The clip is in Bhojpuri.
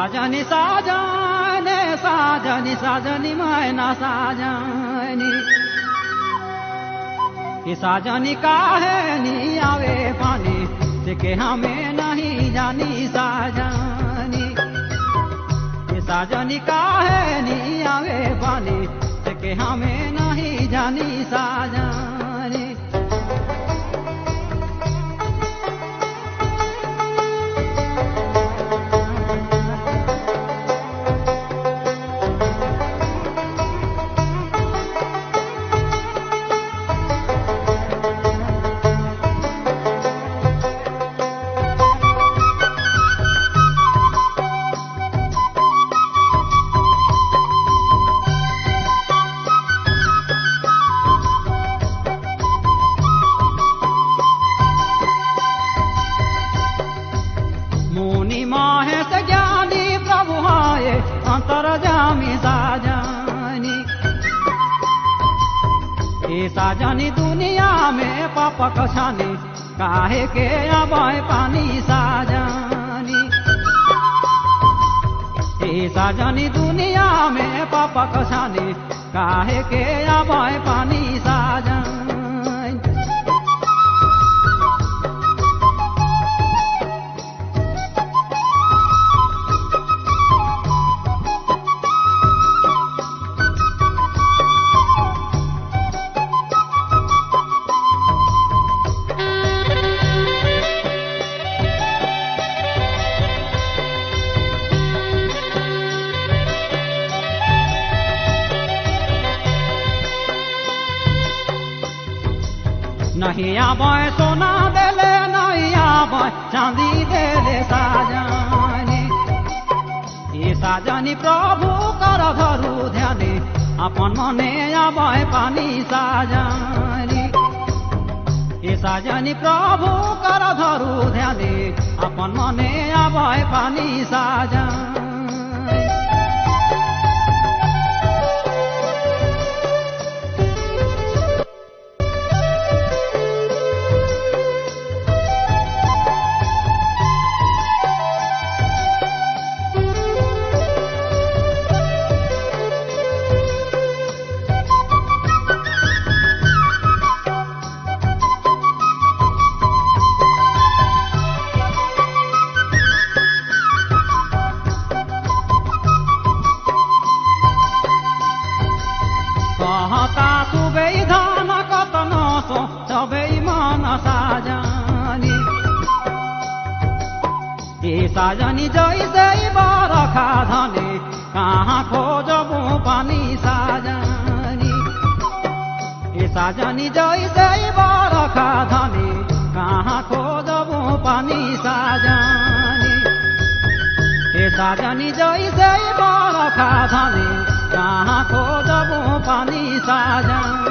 साजनी साजने साजनी साजनी मैना साजनी ये साजनी काहे नी आवे पानी से के हमें नहीं जानी साजनी ये साजनी काहे नी आवे पानी से के हमें नहीं जानी साजनी महेश ज्ञानी प्रभु हाय अंतरजामी साजनी ये साजनी दुनिया में पाप कछानी काहे के आबाए पानी साजनी ये साजनी दुनिया में पाप कछानी काहे के आबाए पानी साजनी नहीं आबाए सोना देले नहीं आबाए चांदी देले साजनी ये साजनी प्रभु कर धरु ध्यानी अपन मने आबाए पानी साजनी ये साजनी प्रभु कर धरु ध्यानी अपन मने आबाए पानी साजनी कहता सुबे धान कतन सो सबे मन साजनी ये साजनी जैसे बरखा धने कहाँ खोजबू पानी साजनी ये साजनी जैसे बरखा धने कहाँ खोजबू पानी साजनी ये साजनी जैसे बरखा धने कहाँ खोजबू पानी साजनी